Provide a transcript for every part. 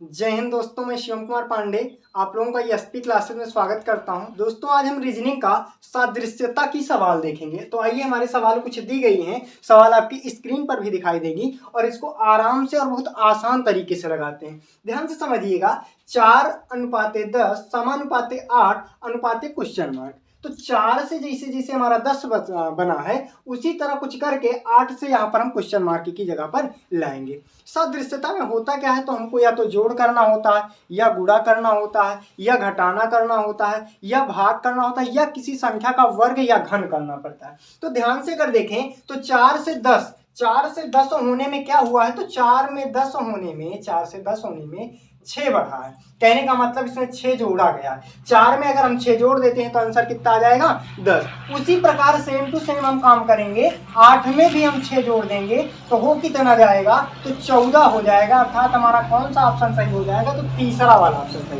जय हिंद दोस्तों, मैं शिवम कुमार पांडे आप लोगों का एसपी क्लासेस में स्वागत करता हूं। दोस्तों, आज हम रीजनिंग का सादृश्यता की सवाल देखेंगे। तो आइए, हमारे सवाल कुछ दी गई हैं। सवाल आपकी स्क्रीन पर भी दिखाई देगी और इसको आराम से और बहुत आसान तरीके से लगाते हैं। ध्यान से समझिएगा। 4:10 समानुपाते 8 अनुपाते क्वेश्चन मार्क। तो 4 से जैसे जैसे हमारा 10 बना है, उसी तरह कुछ करके 8 से यहाँ पर हम क्वेश्चन मार्क की जगह पर लाएंगे। सदृश्यता में होता क्या है, तो हमको या तो जोड़ करना होता है, या गुणा करना होता है, या घटाना करना होता है, या भाग करना होता है, या किसी संख्या का वर्ग या घन करना पड़ता है। तो ध्यान से अगर देखें तो 4 से 10 होने में क्या हुआ है, तो 4 में 10 होने में 4 से 10 होने में 6 बढ़ा है। कहने का मतलब इसमें 6 जोड़ा गया है। 4 में अगर हम 6 जोड़ देते हैं तो आंसर कितना आ जाएगा, 10। उसी प्रकार सेम टू सेम हम काम करेंगे। 8 में भी हम 6 जोड़ देंगे तो हो कितना जाएगा, तो 14 हो जाएगा। अर्थात हमारा कौन सा ऑप्शन सही हो जाएगा, तो तीसरा वाला ऑप्शन सही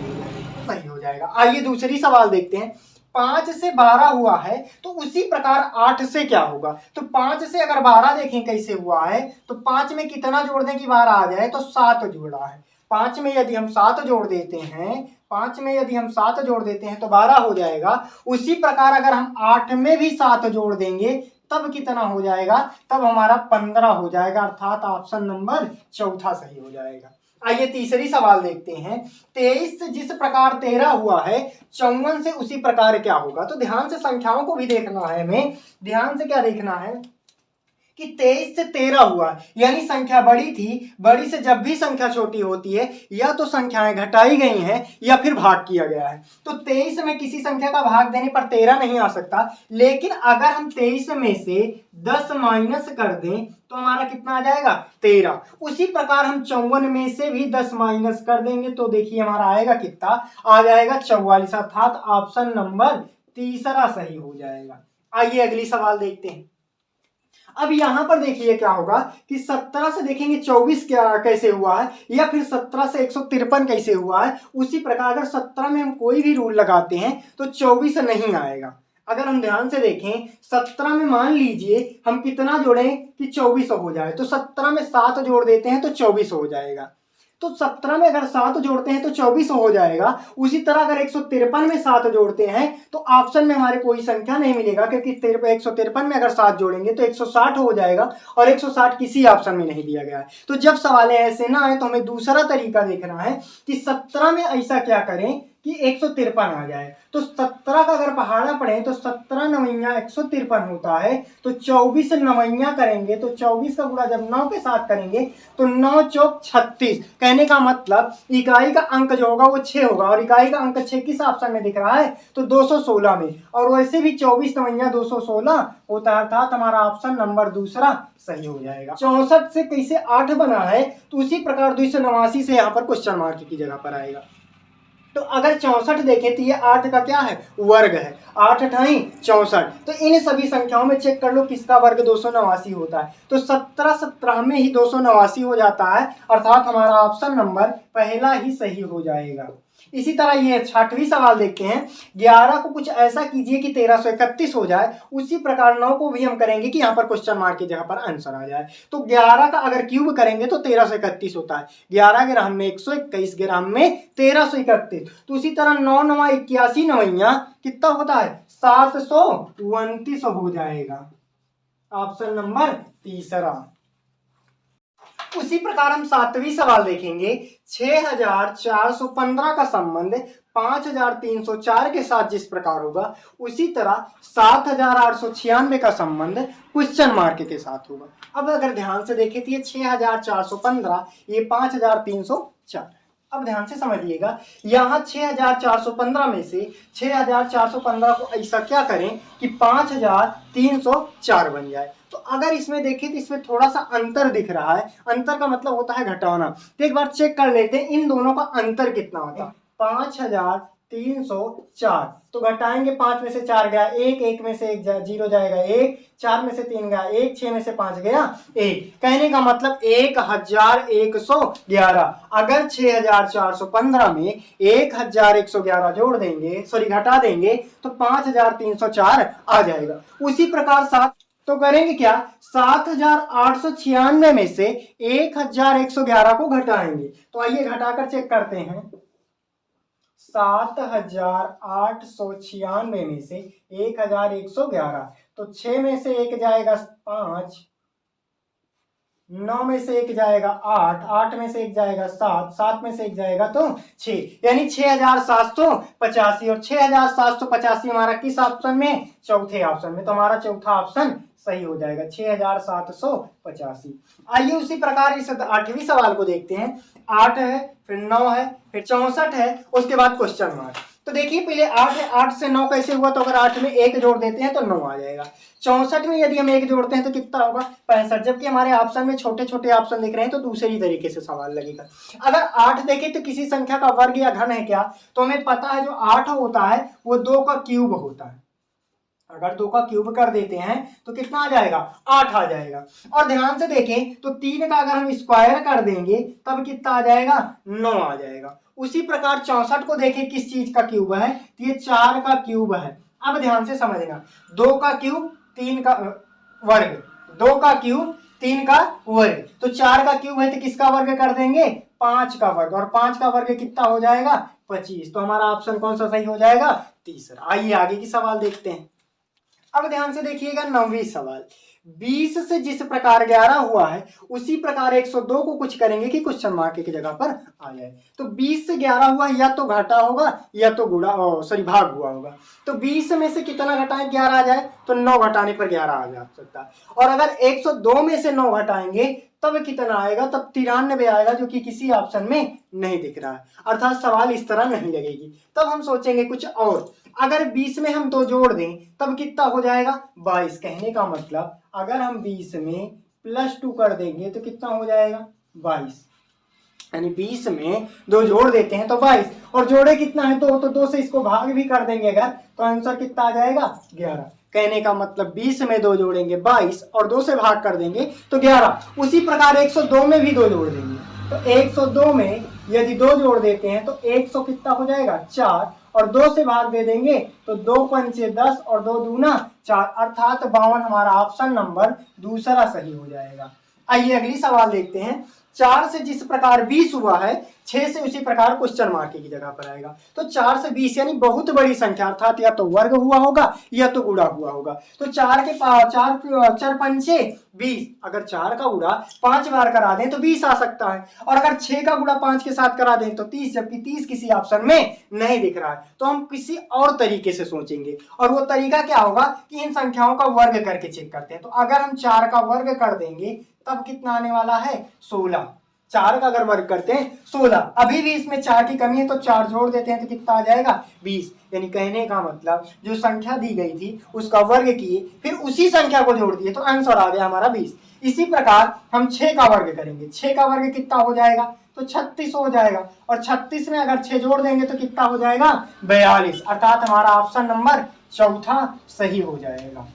हो जाएगा। आइए दूसरी सवाल देखते हैं। 5 से 12 हुआ है, तो उसी प्रकार 8 से क्या होगा। तो 5 से अगर 12 देखें कैसे हुआ है, तो 5 में कितना जोड़ दें कि 12 आ जाए, तो 7 जोड़ा है। 5 में यदि हम 7 जोड़ देते हैं 5 में यदि हम 7 जोड़ देते हैं तो 12 हो जाएगा। उसी प्रकार अगर हम 8 में भी 7 जोड़ देंगे तब कितना हो जाएगा, तब हमारा 15 हो जाएगा। अर्थात ऑप्शन नंबर चौथा सही हो जाएगा। आइए तीसरी सवाल देखते हैं। 23 से जिस प्रकार 13 हुआ है, 54 से उसी प्रकार क्या होगा। तो ध्यान से संख्याओं को भी देखना है हमें। ध्यान से क्या देखना है कि 23 से 13 हुआ, यानी संख्या बड़ी थी। बड़ी से जब भी संख्या छोटी होती है, या तो संख्याएं घटाई गई हैं या फिर भाग किया गया है। तो 23 में किसी संख्या का भाग देने पर 13 नहीं आ सकता, लेकिन अगर हम 23 में से 10 माइनस कर दें तो हमारा कितना आ जाएगा, 13। उसी प्रकार हम 54 में से भी 10 माइनस कर देंगे तो देखिए हमारा आएगा कितना, आ जाएगा 44। अर्थात ऑप्शन नंबर तीसरा सही हो जाएगा। आइए अगली सवाल देखते हैं। अब यहां पर देखिए क्या होगा कि 17 से देखेंगे 24 क्या कैसे हुआ है, या फिर 17 से 153 कैसे हुआ है। उसी प्रकार अगर 17 में हम कोई भी रूल लगाते हैं तो 24 नहीं आएगा। अगर हम ध्यान से देखें 17 में मान लीजिए हम कितना जोड़ें कि 24 हो जाए, तो 17 में 7 जोड़ देते हैं तो 24 हो जाएगा। तो 17 में अगर 7 जोड़ते हैं तो 24 हो जाएगा। उसी तरह अगर 153 में 7 जोड़ते हैं तो ऑप्शन में हमारे कोई संख्या नहीं मिलेगा, क्योंकि 153 में अगर 7 जोड़ेंगे तो 160 हो जाएगा, और 160 किसी ऑप्शन में नहीं दिया गया है। तो जब सवाल ऐसे ना आए तो हमें दूसरा तरीका देखना है कि 17 में ऐसा क्या करें कि 153 आ जाए। तो 17 का अगर पहाड़ा पढ़े तो 17 नवैया 153 होता है। तो 24 नवैया करेंगे तो 24 का गुणा जब 9 के साथ करेंगे तो 9 चौक 36। कहने का मतलब इकाई का अंक जो होगा वो 6 होगा, और इकाई का अंक 6 किस ऑप्शन में दिख रहा है, तो 216 में। और वैसे भी 24 नवैया 216 होता है। अर्थात हमारा ऑप्शन नंबर दूसरा सही हो जाएगा। 64 से कैसे 8 बना है, तो उसी प्रकार 289 से यहाँ पर क्वेश्चन मार्क की जगह पर आएगा। तो अगर 64 देखें तो ये 8 का क्या है, वर्ग है। 8 अठाई 64। तो इन सभी संख्याओं में चेक कर लो किसका वर्ग 289 होता है। तो 17 में ही 289 हो जाता है। अर्थात हमारा ऑप्शन नंबर पहला ही सही हो जाएगा। इसी तरह ये 6वां सवाल देखते हैं। 11 को कुछ ऐसा कीजिए कि 1331 हो जाए। उसी प्रकार 9 को भी हम करेंगे कि यहाँ पर क्वेश्चन मार्क की जगह पर आंसर आ जाए। तो 11 का अगर क्यूब करेंगे तो 1331 होता है। 11 ग्राम में 121 ग्राम में 1331। तो उसी तरह 9 9 81 नवैया कितना होता है, 729 हो जाएगा। ऑप्शन नंबर तीसरा। उसी प्रकार हम 7वां सवाल देखेंगे। 6415 का संबंध 5304 के साथ जिस प्रकार होगा, उसी तरह 7896 का संबंध क्वेश्चन मार्क के साथ होगा। अब अगर ध्यान से देखें तो ये 6415, ये 5304। अब ध्यान से समझिएगा, यहाँ 6415 में से 6415 को ऐसा क्या करें कि 5304 बन जाए। तो अगर इसमें देखें तो इसमें थोड़ा सा अंतर दिख रहा है। अंतर का मतलब होता है घटाना। तो एक बार चेक कर लेते हैं इन दोनों का अंतर कितना होता है। 5304 तो घटाएंगे, 5 में से 4 गया 1, 1 में से 1 0 जाएगा 1, 4 में से 3 गया 1, 6 में से 5 गया 1। कहने का मतलब 1111। अगर 6415 में 1111 जोड़ देंगे, सॉरी घटा देंगे, तो 5304 आ जाएगा। उसी प्रकार 7 तो करेंगे क्या, 7,896 में से 1,111 को घटाएंगे। तो आइए घटाकर चेक करते हैं। 7,896 में से 1,111, तो 6 में से 1 जाएगा 5, 9 में से 1 जाएगा 8, 8 में से 1 जाएगा 7, 7 में से 1 जाएगा तो 6, यानी 6,785। और 6,785 हमारा किस ऑप्शन में? चौथे ऑप्शन में। तो हमारा चौथा ऑप्शन सही हो जाएगा, 6,785। आइए उसी प्रकार इस 8वें सवाल को देखते हैं। 8 है, फिर 9 है, फिर 64 है, उसके बाद क्वेश्चन मार्क। तो देखिए पहले 8 है, 8 से 9 कैसे हुआ? तो अगर 8 में 1 जोड़ देते हैं तो 9 आ जाएगा। 64 में यदि हम 1 जोड़ते हैं तो कितना होगा? 65। जबकि हमारे ऑप्शन में छोटे छोटे ऑप्शन दिख रहे हैं तो दूसरी तरीके से सवाल लगेगा। अगर 8 देखें तो किसी संख्या का वर्ग या घन है क्या? तो हमें पता है जो 8 होता है वो 2 का क्यूब होता है। अगर 2 का क्यूब कर देते हैं तो कितना आ जाएगा? 8 आ जाएगा। और ध्यान से देखें तो 3 का अगर हम स्क्वायर कर देंगे तब कितना आ जाएगा? 9 आ जाएगा। उसी प्रकार 64 को देखें किस चीज का क्यूब है? तो ये 4 का क्यूब है। अब ध्यान से समझना, 2 का क्यूब 3 का वर्ग, 2 का क्यूब 3 का वर्ग, तो 4 का क्यूब है तो किसका वर्ग कर देंगे? 5 का वर्ग, और 5 का वर्ग कितना हो जाएगा? 25। तो हमारा ऑप्शन कौन सा सही हो जाएगा? तीसरा। आइए आगे की सवाल देखते हैं। अब ध्यान से देखिएगा 9वीं सवाल। 20 से जिस प्रकार 11 हुआ है उसी प्रकार 102 को कुछ करेंगे कि क्वेश्चन मार्क की जगह पर आ जाए। तो 20 से 11 हुआ, या तो घटा होगा या तो गुणा भाग हुआ होगा। तो 20 में से कितना घटाएं 11 आ जाए? तो 9 घटाने पर 11 आ जा सकता है। और अगर 102 में से 9 घटाएंगे तब कितना आएगा? तब 93 आएगा, जो कि किसी ऑप्शन में नहीं दिख रहा है। अर्थात सवाल इस तरह नहीं लगेगी। तब हम सोचेंगे कुछ और। अगर 20 में हम 2 जोड़ दें तब कितना हो जाएगा? 22। कहने का मतलब अगर हम 20 में +2 कर देंगे तो कितना हो जाएगा? 22। यानी 20 में 2 जोड़ देते हैं तो 22, और जोड़े कितना है? 2, तो 2 से इसको भाग भी कर देंगे अगर, तो आंसर कितना आ जाएगा? 11। कहने का मतलब 20 में 2 जोड़ेंगे 22 और 2 से भाग कर देंगे तो 11। उसी प्रकार 102 में भी 2 जोड़ देंगे, तो 102 में यदि 2 जोड़ देते हैं तो 100 कितना हो जाएगा? 4, और 2 से भाग दे देंगे तो 2 पंचे 10 और 2 दूना 4, अर्थात 52 हमारा ऑप्शन नंबर दूसरा सही हो जाएगा। आइए अगली सवाल देखते हैं। 4 से जिस प्रकार 20 हुआ है 6 से उसी प्रकार क्वेश्चन मार्क की जगह पर आएगा। तो 4 से 20 यानी बहुत बड़ी संख्या, अर्थात या तो वर्ग हुआ होगा या तो गुणा हुआ होगा। तो 4 के 4 पंचे 20, अगर 4 का गुणा 5 बार करा दें तो 20 आ सकता है। और अगर 6 का गुणा 5 के साथ करा दें तो 30, जबकि 30 किसी ऑप्शन में नहीं दिख रहा है। तो हम किसी और तरीके से सोचेंगे, और वो तरीका क्या होगा कि इन संख्याओं का वर्ग करके चेक करते हैं। तो अगर हम 4 का वर्ग कर देंगे तब कितना आने वाला है? 16। 4 का अगर वर्ग करते हैं 16। अभी भी इसमें 4 की कमी है तो 4 जोड़ देते हैं तो कितना आ जाएगा? 20। यानी कहने का मतलब जो संख्या दी गई थी उसका वर्ग किए, फिर उसी संख्या को जोड़ दिए तो आंसर आ गया हमारा 20। इसी प्रकार हम 6 का वर्ग करेंगे। 6 का वर्ग कितना हो जाएगा? तो 36 हो जाएगा, और 36 में अगर 6 जोड़ देंगे तो कितना हो जाएगा? 42, अर्थात हमारा ऑप्शन नंबर चौथा सही हो जाएगा।